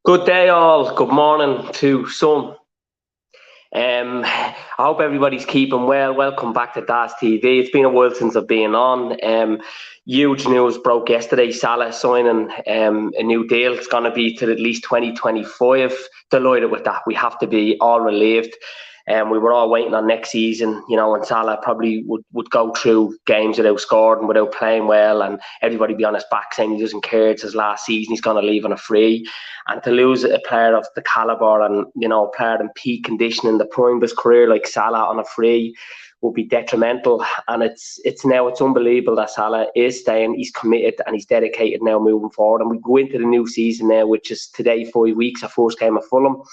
Good day, all. Good morning to some. I hope everybody's keeping well. Welcome back to DAS TV. It's been a while since I've been on. Huge news broke yesterday. Salah signing a new deal. It's going to be to at least 2025. Delighted with that. We have to be all relieved. We were all waiting on next season, and Salah probably would go through games without scoring, without playing well, and everybody be on his back saying he doesn't care. It's his last season. He's going to leave on a free. And to lose a player of the calibre and, a player in peak condition in the prime of his career like Salah on a free will be detrimental. And it's unbelievable that Salah is staying. He's committed and he's dedicated now moving forward. And we go into the new season now, which is today 5 weeks, our first game of Fulham.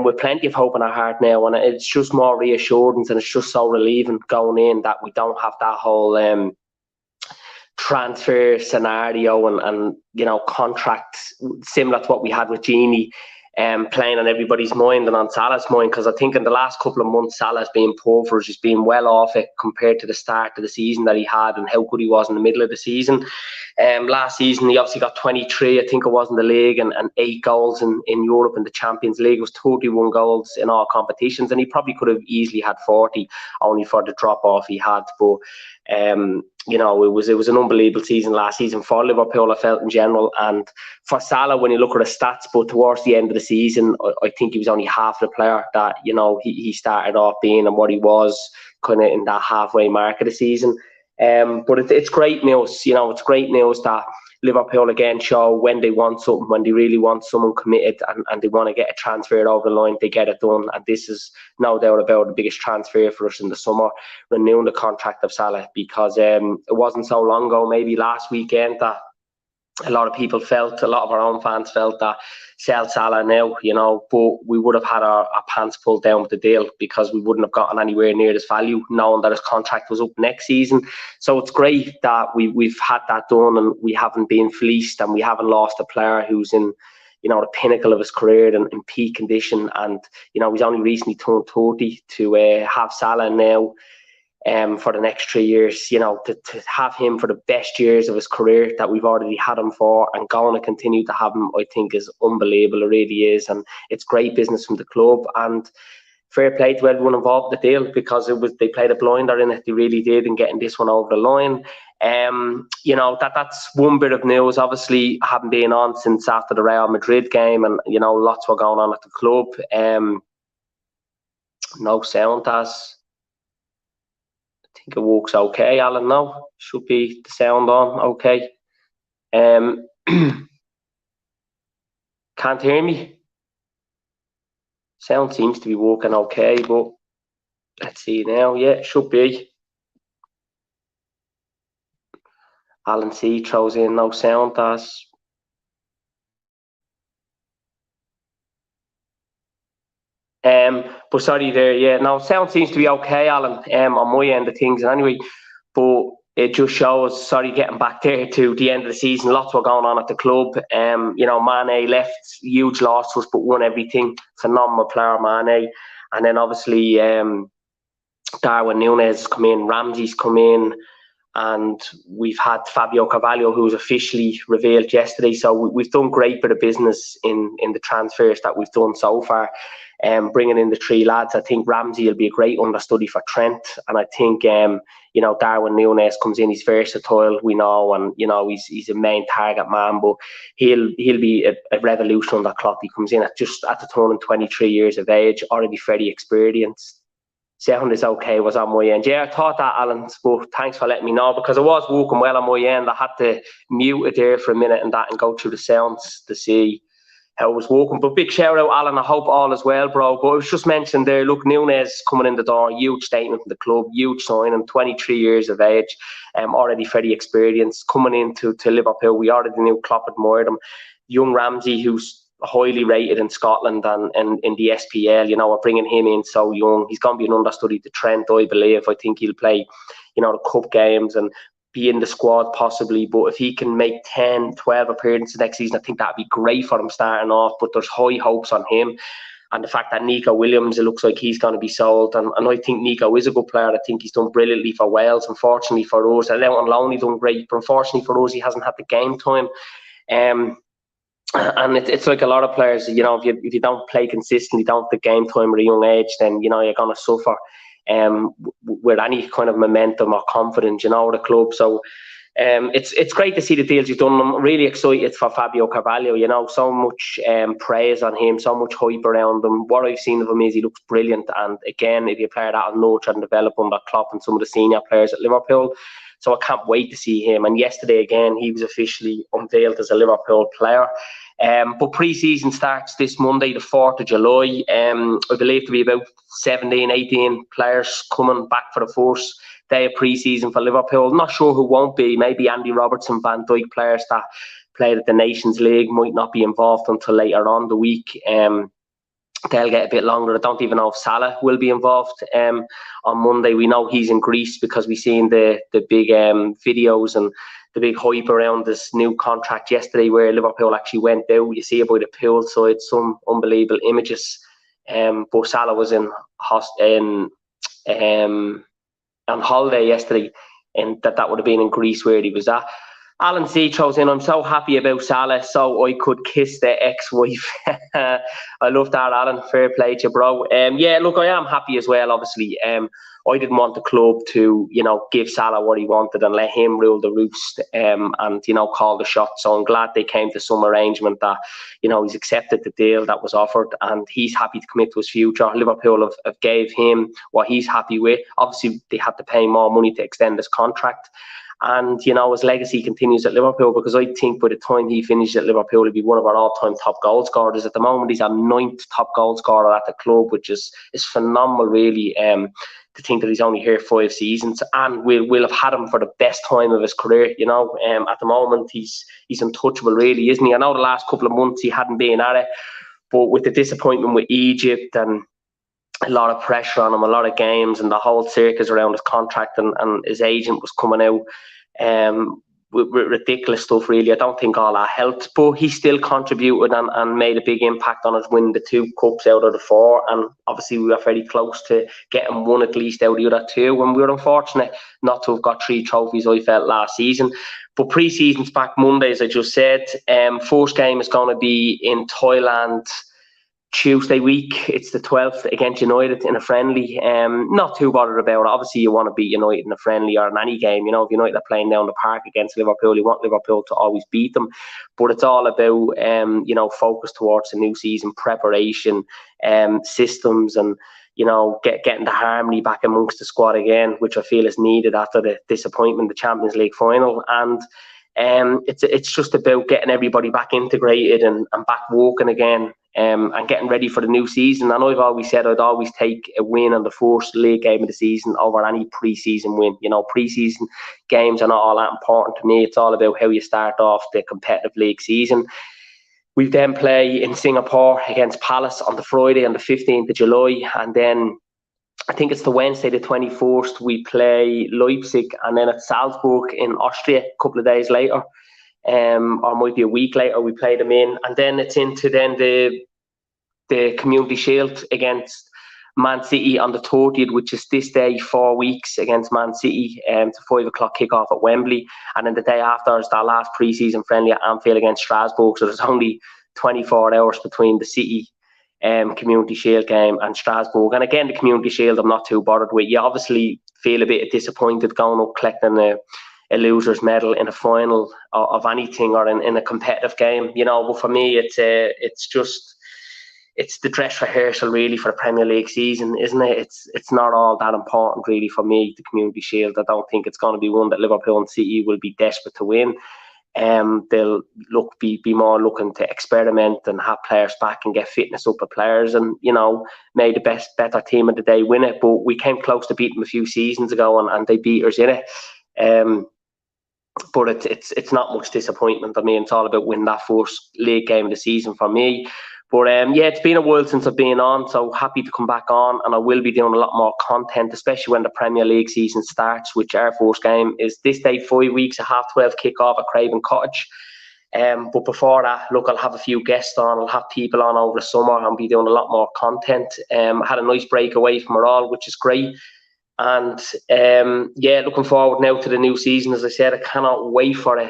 With plenty of hope in our heart now, and it's just more reassurance, and it's just so relieving going in that we don't have that whole transfer scenario and contracts similar to what we had with Genie playing on everybody's mind and on Salah's mind, because I think in the last couple of months Salah's been poor for us. He's been well off it compared to the start of the season that he had and how good he was in the middle of the season. Last season he obviously got 23, I think it was, in the league, and 8 goals in Europe in the Champions League. It was 31 goals in all competitions, and he probably could have easily had 40 only for the drop off he had. But it was an unbelievable season last season for Liverpool, I felt, in general. And for Salah, when you look at his stats, but towards the end of the season, I think he was only half the player that he started off being and what he was kind of in that halfway mark of the season. But it's great news. It's great news that Liverpool again show when they want something, when they really want someone committed and they want to get a transfer over the line, they get it done. And this is no doubt about the biggest transfer for us in the summer, renewing the contract of Salah, because it wasn't so long ago, maybe last weekend, that a lot of people felt, a lot of our own fans felt that sell Salah now, but we would have had our pants pulled down with the deal, because we wouldn't have gotten anywhere near this value, knowing that his contract was up next season. So it's great that we've had that done and we haven't been fleeced and we haven't lost a player who's in the pinnacle of his career and in peak condition. And he's only recently turned 30. To have Salah now for the next 3 years, to have him for the best years of his career that we've already had him for, and going to continue to have him, I think is unbelievable. It really is. And it's great business from the club, and fair play to everyone involved in the deal, because they played a blinder in it. They really did in getting this one over the line. That's one bit of news. Obviously, I haven't been on since after the Real Madrid game, and lots were going on at the club. No sound as I think it works okay, Alan. No, should be the sound on okay. Can't hear me. Sound seems to be working okay, but let's see now. Yeah, it should be. Alan C throws in no sound as. But sorry there, yeah. No, sound seems to be okay, Alan, on my end of things. And anyway, but it just shows, sorry, getting back there to the end of the season, lots were going on at the club. Mane left, huge loss to us, but won everything. Phenomenal player, Mane. And then obviously Darwin Núñez come in, Ramsey's come in, and we've had Fabio Carvalho, who was officially revealed yesterday. So we've done great bit of business in the transfers that we've done so far. Bringing in the 3 lads, I think Ramsey will be a great understudy for Trent, and I think Darwin Núñez comes in. He's versatile, we know, and he's a main target man, but he'll be a revolution under Klopp. He comes in at the turning 23 years of age, already very experienced. Sound is okay, was on my end. Yeah, I thought that, Alan, but thanks for letting me know, because I was working well on my end. I had to mute it there for a minute and go through the sounds to see how it was working. But big shout out, Alan. I hope all is well, bro. But I was just mentioned there, look, Núñez coming in the door, huge statement from the club, huge signing, 23 years of age, already very experienced, coming into Liverpool. We already knew Klopp admired him. Young Ramsey, who's highly rated in Scotland and in the SPL, we're bringing him in so young. He's going to be an understudy to Trent, I believe. I think he'll play, the cup games and be in the squad possibly, but if he can make 10, 12 appearances next season, I think that'd be great for him starting off. But there's high hopes on him, and the fact that Nico Williams, it looks like he's going to be sold, and I think Nico is a good player. I think he's done brilliantly for Wales. Unfortunately for us, I don't on loan, he's done great, but unfortunately for us, he hasn't had the game time. And it's like a lot of players, if you don't play consistently, don't have the game time at a young age, then you're going to suffer with any kind of momentum or confidence, with the club. So it's great to see the deals you've done. I'm really excited for Fabio Carvalho. So much praise on him, so much hype around him. What I've seen of him is he looks brilliant. And again, if you play that on nurture and develop under Klopp and some of the senior players at Liverpool, so I can't wait to see him. And yesterday again, he was officially unveiled as a Liverpool player. But pre-season starts this Monday, the 4th of July. I believe to be about 17, 18 players coming back for the first day of pre-season for Liverpool. Not sure who won't be. Maybe Andy Robertson, Van Dijk, players that played at the Nations League might not be involved until later on the week. They'll get a bit longer. I don't even know if Salah will be involved on Monday. We know he's in Greece because we've seen the big videos and the big hype around this new contract yesterday where Liverpool actually went out. You see about the pool side, some unbelievable images. But Salah was on holiday yesterday, and that would have been in Greece where he was at. Alan C throws in, I'm so happy about Salah, so I could kiss the ex-wife. I love that, Alan. Fair play to you, bro. Yeah, look, I am happy as well, obviously. I didn't want the club to, give Salah what he wanted and let him rule the roost and, call the shots. So I'm glad they came to some arrangement that, he's accepted the deal that was offered and he's happy to commit to his future. Liverpool have gave him what he's happy with. Obviously, they had to pay more money to extend his contract. And, his legacy continues at Liverpool because I think by the time he finishes at Liverpool, he'll be one of our all-time top goal scorers. At the moment, he's our 9th top goal scorer at the club, which is phenomenal, really, to think that he's only here 5 seasons. And we'll have had him for the best time of his career, At the moment, he's untouchable, really, isn't he? I know the last couple of months he hadn't been at it, but with the disappointment with Egypt and a lot of pressure on him, a lot of games, and the whole circus around his contract and his agent was coming out with ridiculous stuff, really. I don't think all that helped, but he still contributed and made a big impact on us winning the 2 cups out of the 4. And obviously, we were very close to getting 1 at least out of the other 2. And we were unfortunate not to have got 3 trophies, I felt, last season. But pre-season's back Monday, as I just said. First game is going to be in Thailand Tuesday week. It's the 12th against United in a friendly. Not too bothered about it. Obviously, you want to beat United in a friendly or in any game. If United are playing down the park against Liverpool, you want Liverpool to always beat them. But it's all about, focus towards the new season, preparation, systems, and getting the harmony back amongst the squad again, which I feel is needed after the disappointment, the Champions League final. And it's just about getting everybody back integrated and back working again. And getting ready for the new season. And I've always said I'd always take a win on the first league game of the season over any pre-season win. Pre-season games are not all that important to me. It's all about how you start off the competitive league season. We then play in Singapore against Palace on the Friday on the 15th of July. And then I think it's the Wednesday, the 21st, we play Leipzig. And then at Salzburg in Austria a couple of days later. Or might be a week later, we play them in, and then it's into the Community Shield against Man City on the 30th, which is this day, 4 weeks against Man City. It's a 5 o'clock kickoff at Wembley, and then the day after is our last pre-season friendly at Anfield against Strasbourg. So there's only 24 hours between the City Community Shield game and Strasbourg. And again, the Community Shield, I'm not too bothered with. You obviously feel a bit disappointed going up collecting a loser's medal in a final of anything or in a competitive game, but for me it's the dress rehearsal really for the Premier League season, isn't it? It's not all that important really for me, the Community Shield. I don't think it's going to be one that Liverpool and City will be desperate to win. They'll be more looking to experiment and have players back and get fitness up of players and, may the better team of the day win it. But we came close to beating them a few seasons ago and they beat us in it. But it's not much disappointment. I mean, it's all about winning that first league game of the season for me. But it's been a while since I've been on, so happy to come back on, and I will be doing a lot more content, especially when the Premier League season starts, which our first game is this day, 5 weeks, a 12:30 kick-off at Craven Cottage. But before that, look, I'll have a few guests on, I'll have people on over the summer, I'll be doing a lot more content. I had a nice break away from it all, which is great. And looking forward now to the new season. As I said, I cannot wait for it.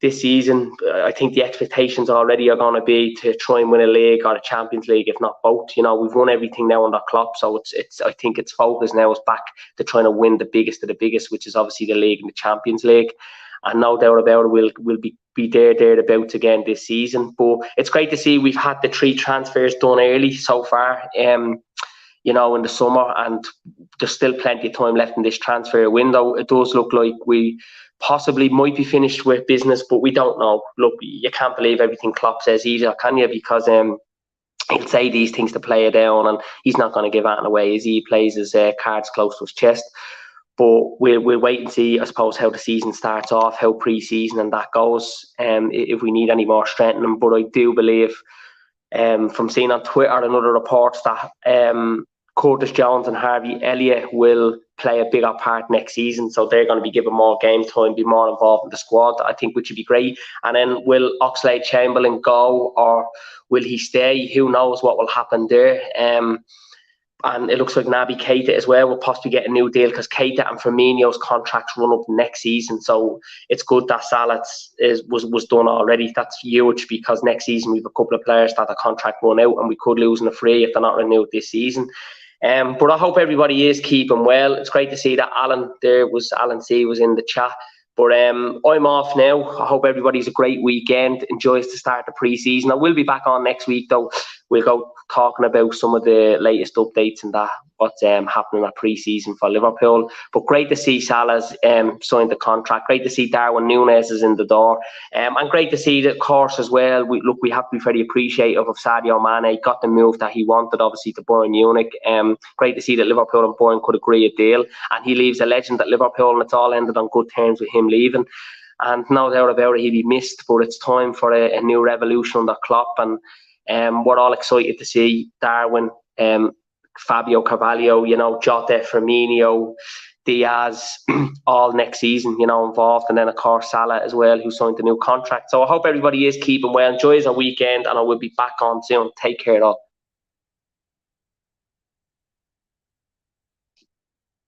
this season, I think the expectations already are going to be to try and win a league or a Champions League, if not both. You know, we've won everything now under Klopp, so I think its focus now is back to trying to win the biggest of the biggest, which is obviously the league and the Champions League. And no doubt about it, we'll be thereabouts again this season. But it's great to see we've had the 3 transfers done early so far. You know, in the summer, and there's still plenty of time left in this transfer window. It does look like we possibly might be finished with business, but we don't know. Look, you can't believe everything Klopp says either, can you? Because he'll say these things to play it down, and he's not going to give anything away as he plays his cards close to his chest. But we'll wait and see, I suppose, how the season starts off, how pre-season and that goes, if we need any more strengthening. But I do believe, from seeing on Twitter and other reports, that Curtis Jones and Harvey Elliott will play a bigger part next season, so they're going to be given more game time, be more involved in the squad, I think, which would be great. And then will Oxlade-Chamberlain go, or will he stay? Who knows what will happen there. And it looks like Naby Keita as well will possibly get a new deal, because Keita and Firmino's contracts run up next season. So it's good that Salah was done already. That's huge, because next season we have a couple of players that the contract run out, and we could lose in a free if they're not renewed this season. But I hope everybody is keeping well. It's great to see that Alan C was in the chat. But I'm off now. I hope everybody's a great weekend, enjoys the start of pre-season. I will be back on next week, though. We'll go talking about some of the latest updates and that, what's happening at pre-season for Liverpool. But great to see Salah's signed the contract. Great to see Darwin Núñez is in the door. And great to see the course as well. We have to be very appreciative of Sadio Mane. Got the move that he wanted, obviously, to Bayern Munich. Great to see that Liverpool and Bayern could agree a deal. And he leaves a legend at Liverpool, and it's all ended on good terms with him leaving. And no doubt about it, he'll be missed. But it's time for a new revolution under Klopp. And we're all excited to see Darwin, Fabio Carvalho, you know, Jota, Firmino, Diaz, all next season, you know, involved. And then, of course, Salah as well, who signed the new contract. So I hope everybody is keeping well. Enjoy your weekend, and I will be back on soon. Take care, all.